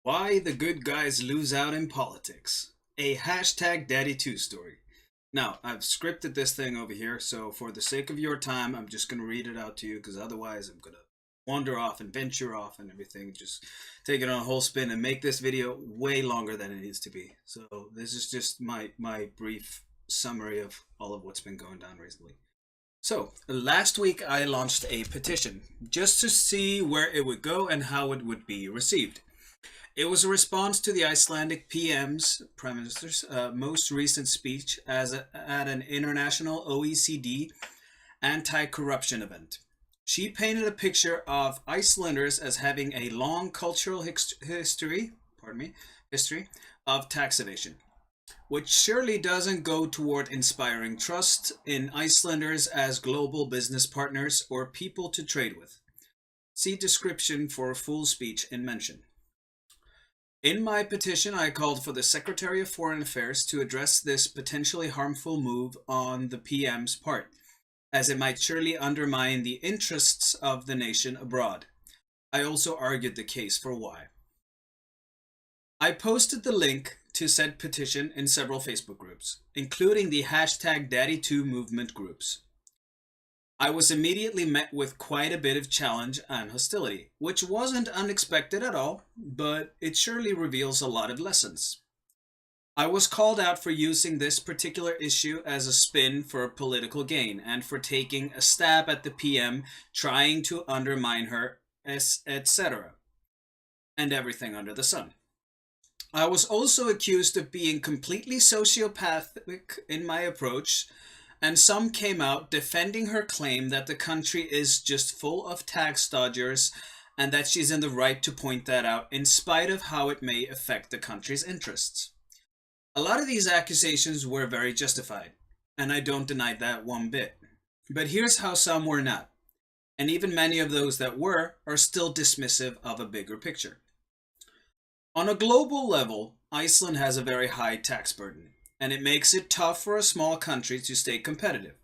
Why the good guys lose out in politics. A hashtag Daddy2 story. Now, I've scripted this thing over here, so for the sake of your time, I'm just going to read it out to you because otherwise I'm going to wander off and venture off and everything, just take it on a whole spin and make this video way longer than it needs to be. So this is just my brief summary of all of what's been going down recently. So, last week I launched a petition just to see where it would go and how it would be received. It was a response to the Icelandic Prime Minister's, most recent speech at an international OECD anti-corruption event. She painted a picture of Icelanders as having a long cultural history of tax evasion, which surely doesn't go toward inspiring trust in Icelanders as global business partners or people to trade with. See description for a full speech in mention. In my petition, I called for the Secretary of Foreign Affairs to address this potentially harmful move on the PM's part, as it might surely undermine the interests of the nation abroad. I also argued the case for why. I posted the link to said petition in several Facebook groups, including the hashtag Daddy2 movement groups. I was immediately met with quite a bit of challenge and hostility, which wasn't unexpected at all, but it surely reveals a lot of lessons. I was called out for using this particular issue as a spin for political gain and for taking a stab at the PM, trying to undermine her, etc., and everything under the sun. I was also accused of being completely sociopathic in my approach, and some came out defending her claim that the country is just full of tax dodgers and that she's in the right to point that out in spite of how it may affect the country's interests. A lot of these accusations were very justified, and I don't deny that one bit. But here's how some were not, and even many of those that were are still dismissive of a bigger picture. On a global level, Iceland has a very high tax burden, and it makes it tough for a small country to stay competitive.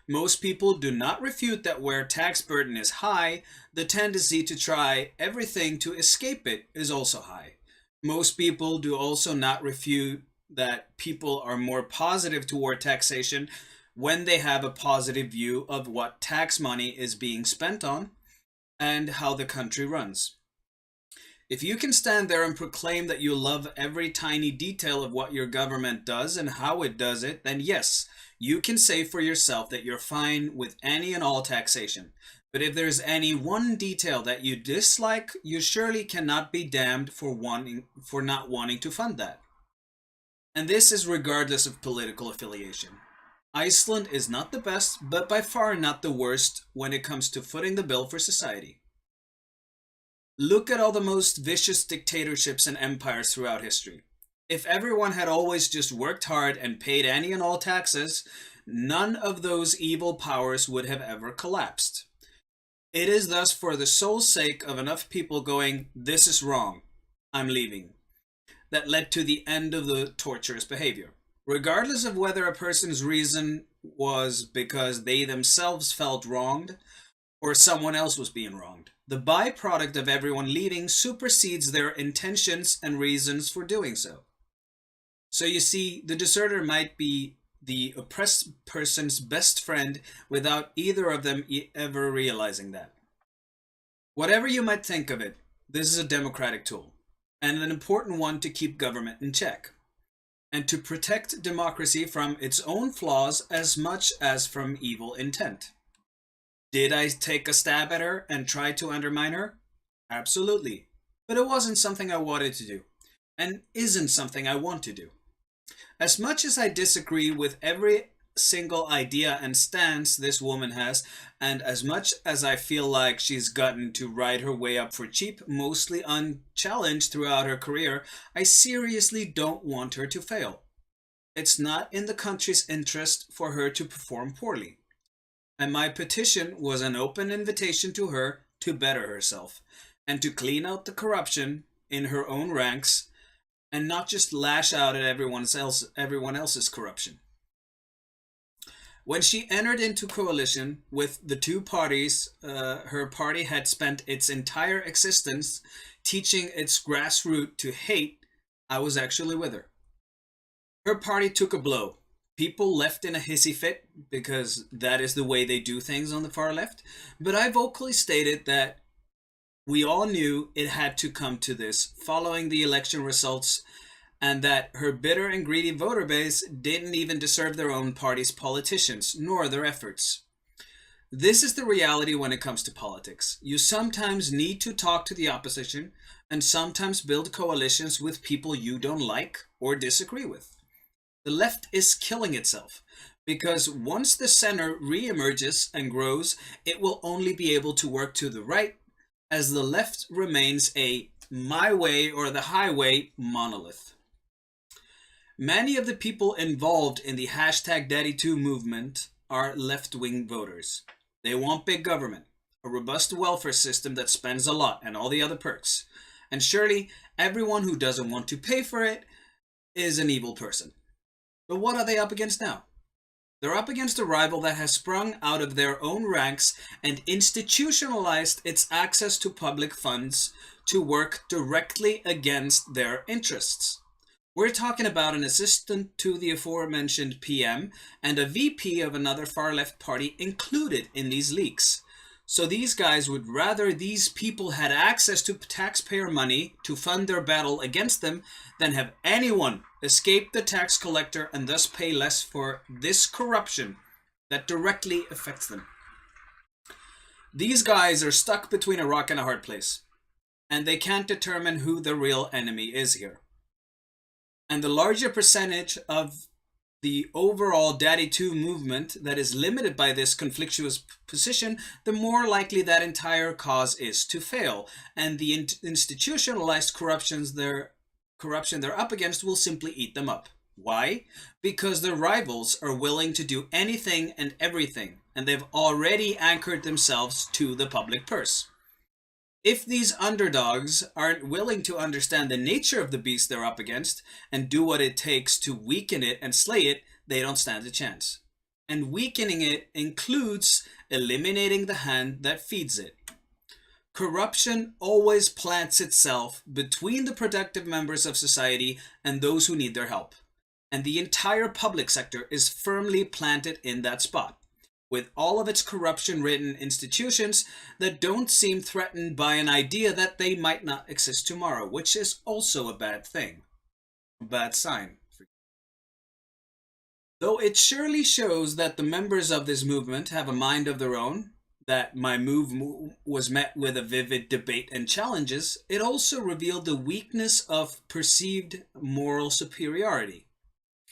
Most people do not refute that where tax burden is high, the tendency to try everything to escape it is also high. Most people do also not refute that people are more positive toward taxation when they have a positive view of what tax money is being spent on and how the country runs. If you can stand there and proclaim that you love every tiny detail of what your government does and how it does it, then yes, you can say for yourself that you're fine with any and all taxation. But if there's any one detail that you dislike, you surely cannot be damned for not wanting to fund that. And this is regardless of political affiliation. Iceland is not the best, but by far not the worst when it comes to footing the bill for society. Look at all the most vicious dictatorships and empires throughout history. If everyone had always just worked hard and paid any and all taxes, none of those evil powers would have ever collapsed. It is thus for the sole sake of enough people going, "This is wrong, I'm leaving," that led to the end of the torturous behavior. Regardless of whether a person's reason was because they themselves felt wronged or someone else was being wronged, the byproduct of everyone leaving supersedes their intentions and reasons for doing so. So you see, the deserter might be the oppressed person's best friend without either of them ever realizing that. Whatever you might think of it, this is a democratic tool, and an important one to keep government in check, and to protect democracy from its own flaws as much as from evil intent. Did I take a stab at her and try to undermine her? Absolutely. But it wasn't something I wanted to do, and isn't something I want to do. As much as I disagree with every single idea and stance this woman has, and as much as I feel like she's gotten to ride her way up for cheap, mostly unchallenged throughout her career, I seriously don't want her to fail. It's not in the country's interest for her to perform poorly. And my petition was an open invitation to her to better herself and to clean out the corruption in her own ranks and not just lash out at everyone else's corruption. When she entered into coalition with the two parties, her party had spent its entire existence teaching its grassroots to hate. I was actually with her. Her party took a blow. People left in a hissy fit because that is the way they do things on the far left. But I vocally stated that we all knew it had to come to this following the election results, and that her bitter and greedy voter base didn't even deserve their own party's politicians, nor their efforts. This is the reality when it comes to politics. You sometimes need to talk to the opposition, and sometimes build coalitions with people you don't like or disagree with. The left is killing itself, because once the center re-emerges and grows, it will only be able to work to the right, as the left remains a my way or the highway monolith. Many of the people involved in the hashtag Daddy2 movement are left-wing voters. They want big government, a robust welfare system that spends a lot, and all the other perks. And surely, everyone who doesn't want to pay for it is an evil person. But what are they up against now? They're up against a rival that has sprung out of their own ranks and institutionalized its access to public funds to work directly against their interests. We're talking about an assistant to the aforementioned PM and a VP of another far-left party included in these leaks. So these guys would rather these people had access to taxpayer money to fund their battle against them than have anyone escape the tax collector and thus pay less for this corruption that directly affects them. These guys are stuck between a rock and a hard place, and they can't determine who the real enemy is here. And the larger percentage of the overall Daddy2 movement that is limited by this conflictuous position, the more likely that entire cause is to fail, and the institutionalized corruption they're up against will simply eat them up. Why? Because their rivals are willing to do anything and everything, and they've already anchored themselves to the public purse. If these underdogs aren't willing to understand the nature of the beast they're up against and do what it takes to weaken it and slay it, they don't stand a chance. And weakening it includes eliminating the hand that feeds it. Corruption always plants itself between the productive members of society and those who need their help. And the entire public sector is firmly planted in that spot, with all of its corruption-ridden institutions that don't seem threatened by an idea that they might not exist tomorrow, which is also a bad thing. A bad sign. Though it surely shows that the members of this movement have a mind of their own, that my move was met with a vivid debate and challenges, it also revealed the weakness of perceived moral superiority.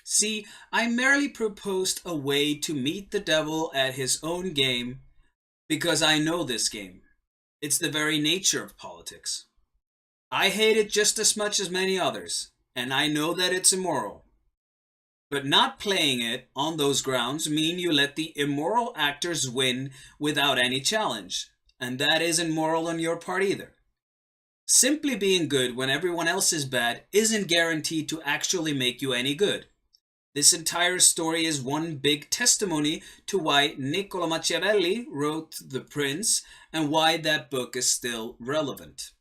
See, I merely proposed a way to meet the devil at his own game because I know this game. It's the very nature of politics. I hate it just as much as many others, and I know that it's immoral. But not playing it on those grounds mean you let the immoral actors win without any challenge, and that isn't moral on your part either. Simply being good when everyone else is bad isn't guaranteed to actually make you any good. This entire story is one big testimony to why Niccolo Machiavelli wrote The Prince and why that book is still relevant.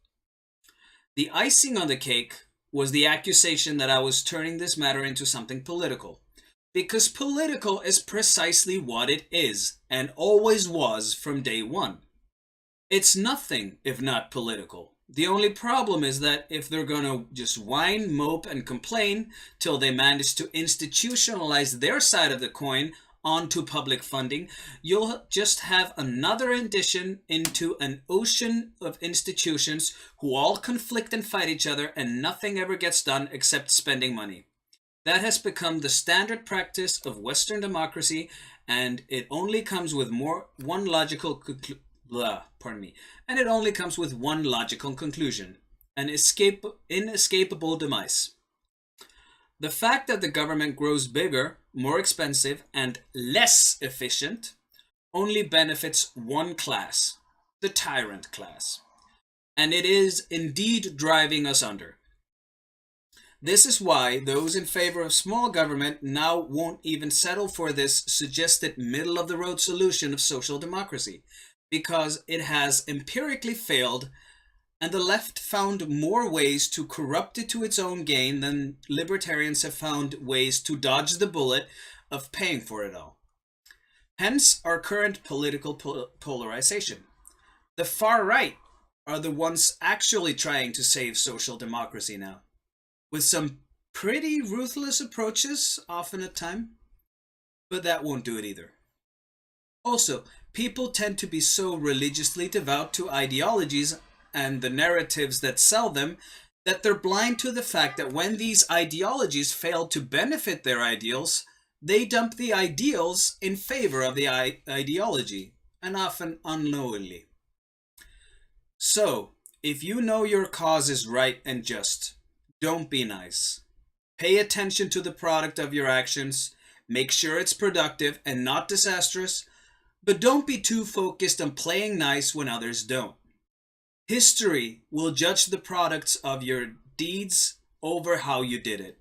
The icing on the cake was the accusation that I was turning this matter into something political. Because political is precisely what it is, and always was from day one. It's nothing if not political. The only problem is that if they're gonna just whine, mope, and complain till they manage to institutionalize their side of the coin onto public funding, you'll just have another addition into an ocean of institutions who all conflict and fight each other, and nothing ever gets done except spending money. That has become the standard practice of Western democracy, and it only comes with one logical conclusion. And it only comes with one logical conclusion: an inescapable demise. The fact that the government grows bigger, more expensive, and less efficient only benefits one class, the tyrant class. And it is indeed driving us under. This is why those in favor of small government now won't even settle for this suggested middle of the road solution of social democracy, because it has empirically failed, and the left found more ways to corrupt it to its own gain than libertarians have found ways to dodge the bullet of paying for it all. Hence our current political polarization. The far right are the ones actually trying to save social democracy now, with some pretty ruthless approaches often at time, but that won't do it either. Also, people tend to be so religiously devout to ideologies and the narratives that sell them that they're blind to the fact that when these ideologies fail to benefit their ideals, they dump the ideals in favor of the ideology, and often unknowingly. So, if you know your cause is right and just, don't be nice. Pay attention to the product of your actions, make sure it's productive and not disastrous, but don't be too focused on playing nice when others don't. History will judge the products of your deeds over how you did it.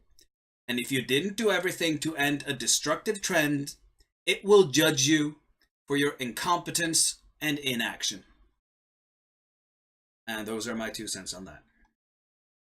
And if you didn't do everything to end a destructive trend, it will judge you for your incompetence and inaction. And those are my 2 cents on that.